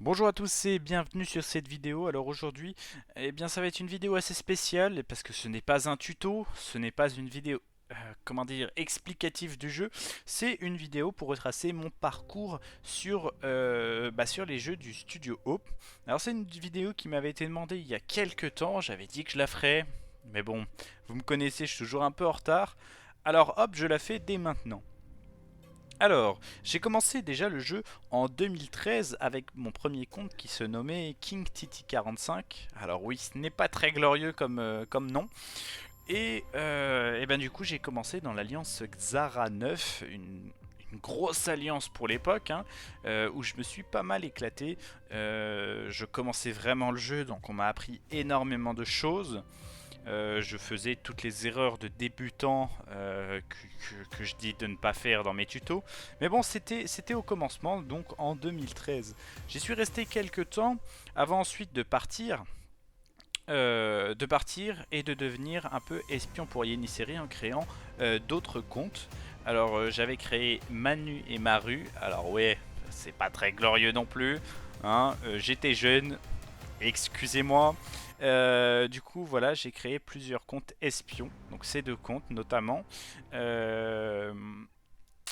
Bonjour à tous et bienvenue sur cette vidéo. Alors aujourd'hui, ça va être une vidéo assez spéciale parce que ce n'est pas un tuto, ce n'est pas une vidéo comment dire explicative du jeu, c'est une vidéo pour retracer mon parcours sur les jeux du studio Hope. Alors c'est une vidéo qui m'avait été demandée il y a quelques temps, j'avais dit que je la ferais, mais bon, vous me connaissez, je suis toujours un peu en retard. Alors hop, je la fais dès maintenant. Alors, j'ai commencé déjà le jeu en 2013 avec mon premier compte qui se nommait King TT45. Alors oui, ce n'est pas très glorieux comme nom. Et ben du coup, j'ai commencé dans l'alliance Xara 9, une grosse alliance pour l'époque, hein, où je me suis pas mal éclaté. Je commençais vraiment le jeu, donc on m'a appris énormément de choses. Je faisais toutes les erreurs de débutant que je dis de ne pas faire dans mes tutos. Mais bon, c'était au commencement, donc en 2013. J'y suis resté quelques temps avant ensuite de partir et de devenir un peu espion pour Yenisserie en créant d'autres comptes. Alors j'avais créé Manu et Maru. Alors ouais, c'est pas très glorieux non plus, hein. J'étais jeune, excusez-moi. Du coup, voilà, j'ai créé plusieurs comptes espions. Donc ces deux comptes notamment. Euh,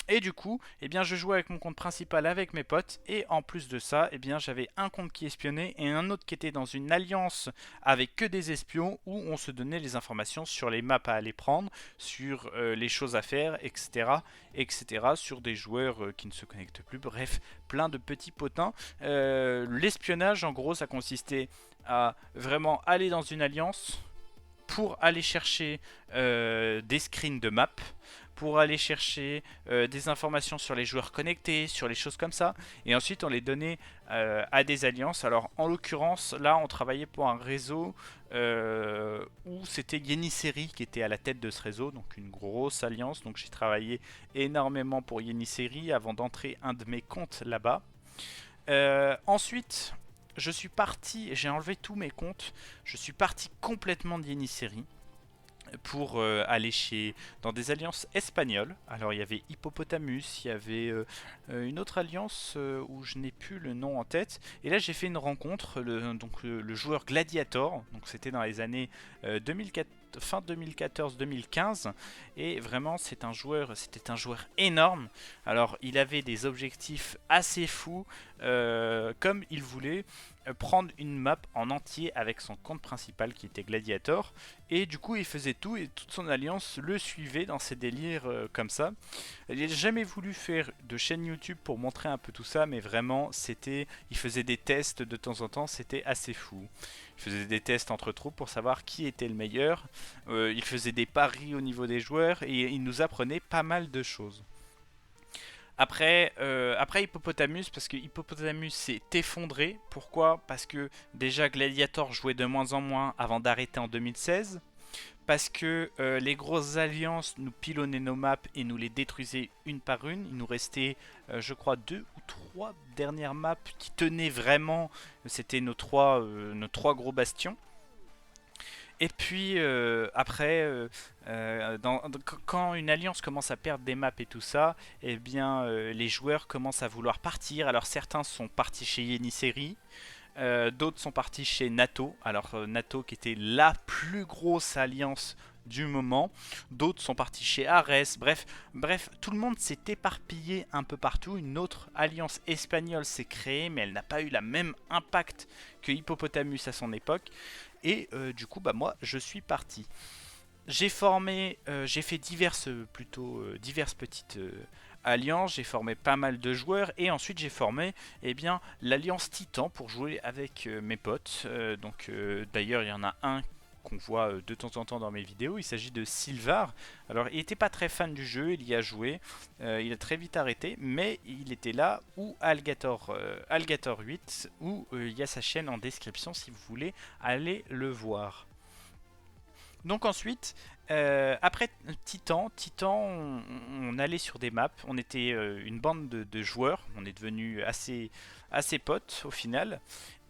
et du coup, je jouais avec mon compte principal avec mes potes. Et en plus de ça, j'avais un compte qui espionnait et un autre qui était dans une alliance avec que des espions où on se donnait les informations sur les maps à aller prendre, sur les choses à faire, etc., etc., sur des joueurs qui ne se connectent plus. Bref, plein de petits potins. L'espionnage, en gros, ça consistait à vraiment aller dans une alliance pour aller chercher des screens de map, pour aller chercher des informations sur les joueurs connectés, sur les choses comme ça, et ensuite on les donnait à des alliances. Alors en l'occurrence, là on travaillait pour un réseau où c'était Yenisserie qui était à la tête de ce réseau, donc une grosse alliance. Donc j'ai travaillé énormément pour Yenisserie avant d'entrer un de mes comptes là-bas. Ensuite, je suis parti, j'ai enlevé tous mes comptes, je suis parti complètement de Yenisserie pour aller dans des alliances espagnoles. Alors il y avait Hippopotamus, il y avait une autre alliance où je n'ai plus le nom en tête. Et là j'ai fait une rencontre, le joueur Gladiator, donc c'était dans les années 2004, fin 2014-2015, et vraiment c'était un joueur énorme. Alors il avait des objectifs assez fous, comme il voulait prendre une map en entier avec son compte principal qui était Gladiator, et du coup il faisait tout et toute son alliance le suivait dans ses délires comme ça. Il n'a jamais voulu faire de chaîne YouTube pour montrer un peu tout ça, mais vraiment il faisait des tests de temps en temps, c'était assez fou. Il faisait des tests entre troupes pour savoir qui était le meilleur. Il faisait des paris au niveau des joueurs et il nous apprenait pas mal de choses. Après Hippopotamus, parce que Hippopotamus s'est effondré. Pourquoi? Parce que déjà Gladiator jouait de moins en moins avant d'arrêter en 2016. Parce que les grosses alliances nous pilonnaient nos maps et nous les détruisaient une par une. Il nous restait, je crois, deux ou trois dernières maps qui tenaient vraiment. C'était nos trois gros bastions. Et puis quand une alliance commence à perdre des maps et tout ça, les joueurs commencent à vouloir partir. Alors certains sont partis chez Yenisserie, d'autres sont partis chez NATO. Alors NATO qui était la plus grosse alliance du moment. D'autres sont partis chez Ares. Bref, tout le monde s'est éparpillé un peu partout. Une autre alliance espagnole s'est créée, mais elle n'a pas eu la même impact que Hippopotamus à son époque. Et du coup, moi, je suis parti. J'ai fait diverses petites alliances. J'ai formé pas mal de joueurs et ensuite j'ai formé l'alliance Titan pour jouer avec mes potes. D'ailleurs, il y en a un qu'on voit de temps en temps dans mes vidéos. Il s'agit de Sylvar. Alors, il n'était pas très fan du jeu, il y a joué, il a très vite arrêté, mais il était là, ou Algator 8, où il y a sa chaîne en description si vous voulez aller le voir. Donc ensuite, après Titan on allait sur des maps, on était une bande de joueurs, on est devenu assez potes au final,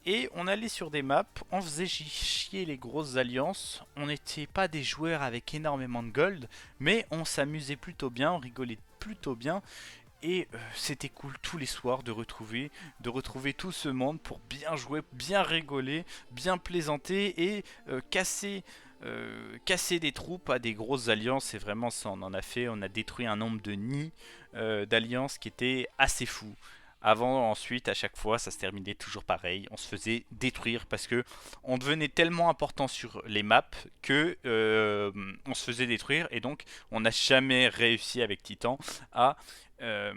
et on allait sur des maps, on faisait chier les grosses alliances, on n'était pas des joueurs avec énormément de gold, mais on s'amusait plutôt bien, on rigolait plutôt bien, Et c'était cool tous les soirs de retrouver tout ce monde pour bien jouer, bien rigoler, bien plaisanter et casser des troupes à des grosses alliances. Et vraiment ça on en a fait, on a détruit un nombre de nids d'alliances qui était assez fou. Avant, ensuite, à chaque fois, ça se terminait toujours pareil. On se faisait détruire parce que on devenait tellement important sur les maps que on se faisait détruire. Et donc, on n'a jamais réussi avec Titan à, euh,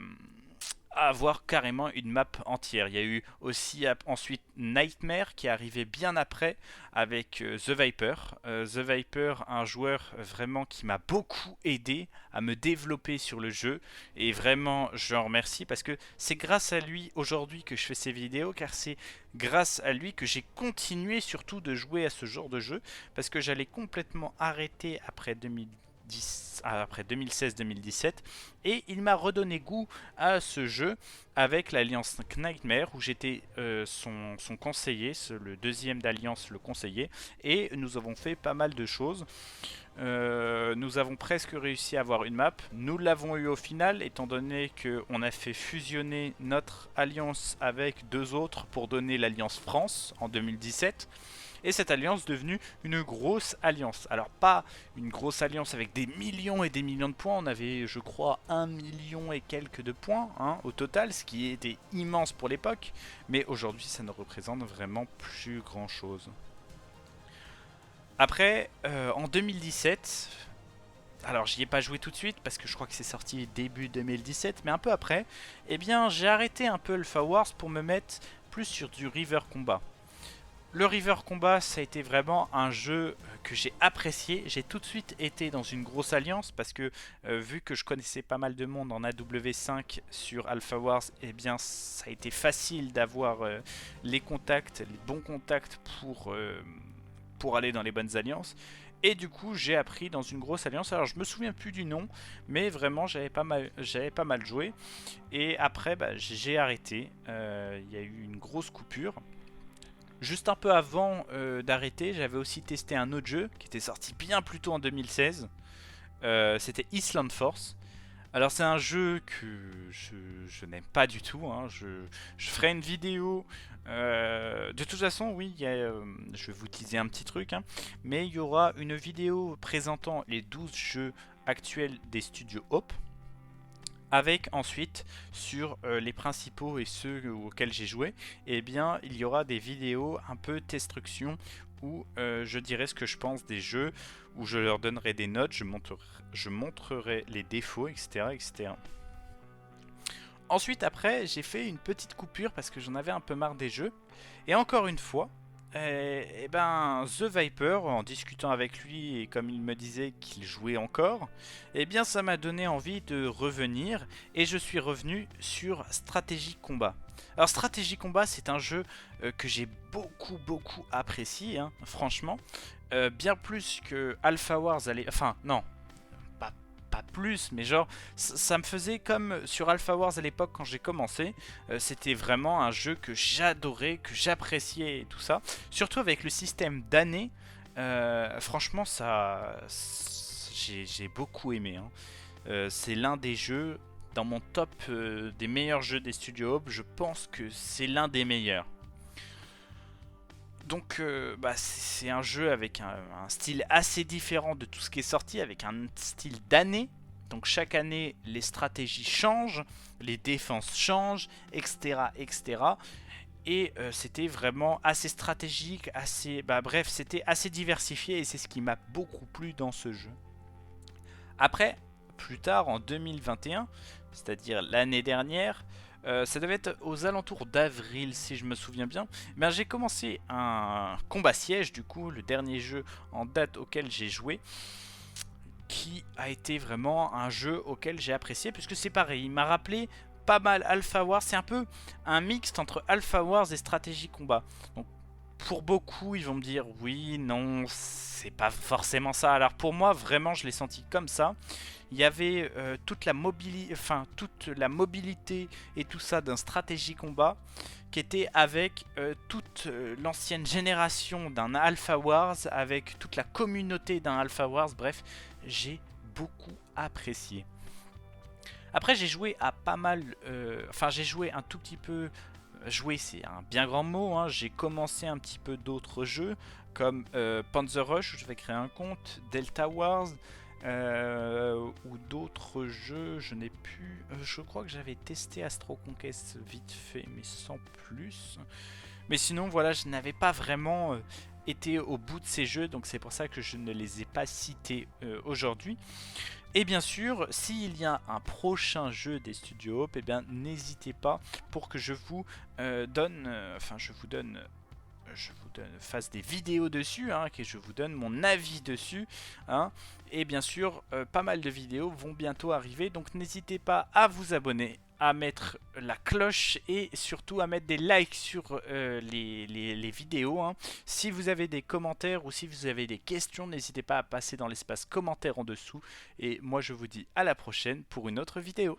à avoir carrément une map entière. Il y a eu aussi ensuite Nightmare qui est arrivé bien après avec The Viper. The Viper, un joueur vraiment qui m'a beaucoup aidé à me développer sur le jeu. Et vraiment, je en remercie parce que c'est grâce à lui aujourd'hui que je fais ces vidéos, car c'est grâce à lui que j'ai continué surtout de jouer à ce genre de jeu, parce que j'allais complètement arrêter après 2016-2017 et il m'a redonné goût à ce jeu avec l'alliance Nightmare où j'étais son conseiller, le deuxième d'alliance le conseiller, et nous avons fait pas mal de choses. Nous avons presque réussi à avoir une map. Nous l'avons eu au final, étant donné qu'on a fait fusionner notre alliance avec deux autres pour donner l'alliance France en 2017. Et cette alliance devenue une grosse alliance. Alors pas une grosse alliance avec des millions et des millions de points. On avait, je crois, 1 million et quelques de points au total, ce qui était immense pour l'époque. Mais aujourd'hui, ça ne représente vraiment plus grand chose. Après, en 2017, alors j'y ai pas joué tout de suite parce que je crois que c'est sorti début 2017, mais un peu après, eh bien j'ai arrêté un peu Alpha Wars pour me mettre plus sur du River Combat. Le River Combat, ça a été vraiment un jeu que j'ai apprécié. J'ai tout de suite été dans une grosse alliance parce que vu que je connaissais pas mal de monde en AW5 sur Alpha Wars, eh bien ça a été facile d'avoir les contacts, les bons contacts pour aller dans les bonnes alliances. Et du coup, j'ai appris dans une grosse alliance. Alors, je me souviens plus du nom, mais vraiment, j'avais pas mal joué. Et après, bah, j'ai arrêté. Il y a eu une grosse coupure. Juste un peu avant d'arrêter, j'avais aussi testé un autre jeu qui était sorti bien plus tôt en 2016. C'était Island Force. Alors c'est un jeu que je n'aime pas du tout. Je ferai une vidéo. De toute façon, oui, je vais vous teaser un petit truc. Mais il y aura une vidéo présentant les 12 jeux actuels des studios Hope, avec ensuite sur les principaux et ceux auxquels j'ai joué, eh bien il y aura des vidéos un peu destruction où je dirai ce que je pense des jeux, où je leur donnerai des notes, je montrerai les défauts, etc., etc. Ensuite, après, j'ai fait une petite coupure parce que j'en avais un peu marre des jeux. Et encore une fois, et ben The Viper, en discutant avec lui et comme il me disait qu'il jouait encore, et bien ça m'a donné envie de revenir et je suis revenu sur Stratégie Combat. Alors Stratégie Combat, c'est un jeu que j'ai beaucoup apprécié, franchement, bien plus que Alpha Wars, enfin non, pas plus, mais genre ça me faisait comme sur Alpha Wars à l'époque quand j'ai commencé. C'était vraiment un jeu que j'adorais, que j'appréciais et tout ça. Surtout avec le système d'années. Franchement, ça, j'ai beaucoup aimé. C'est l'un des jeux dans mon top des meilleurs jeux des studios Hope. Je pense que c'est l'un des meilleurs. Donc bah, c'est un jeu avec un style assez différent de tout ce qui est sorti, avec un style d'année. Donc chaque année les stratégies changent, les défenses changent, etc. etc. Et c'était vraiment assez stratégique, bref, c'était assez diversifié et c'est ce qui m'a beaucoup plu dans ce jeu. Après, plus tard en 2021, c'est-à-dire l'année dernière, ça devait être aux alentours d'avril si je me souviens bien. Ben, j'ai commencé un combat siège, du coup, le dernier jeu en date auquel j'ai joué, qui a été vraiment un jeu auquel j'ai apprécié, puisque c'est pareil, il m'a rappelé pas mal Alpha Wars, c'est un peu un mixte entre Alpha Wars et Stratégie Combat. Donc pour beaucoup, ils vont me dire oui, non, c'est pas forcément ça. Alors pour moi, vraiment, je l'ai senti comme ça. Il y avait toute la mobilité et tout ça d'un stratégie combat qui était avec toute l'ancienne génération d'un Alpha Wars, avec toute la communauté d'un Alpha Wars. Bref, j'ai beaucoup apprécié. Après j'ai joué à pas mal, enfin j'ai joué un tout petit peu, jouer c'est un bien grand mot, hein. J'ai commencé un petit peu d'autres jeux comme Panzer Rush où je vais créer un compte, Delta Wars, ou d'autres jeux, je n'ai plus, je crois que j'avais testé Astro Conquest vite fait mais sans plus. Mais sinon voilà, je n'avais pas vraiment été au bout de ces jeux, donc c'est pour ça que je ne les ai pas cités aujourd'hui. Et bien sûr, s'il y a un prochain jeu des studios Hope, eh bien n'hésitez pas pour que je vous donne, enfin je vous donne, fasse des vidéos dessus, hein, que je vous donne mon avis dessus, hein. Et bien sûr, pas mal de vidéos vont bientôt arriver, donc n'hésitez pas à vous abonner, à mettre la cloche et surtout à mettre des likes sur les vidéos, hein. Si vous avez des commentaires ou si vous avez des questions, n'hésitez pas à passer dans l'espace commentaires en dessous. Et moi je vous dis à la prochaine pour une autre vidéo.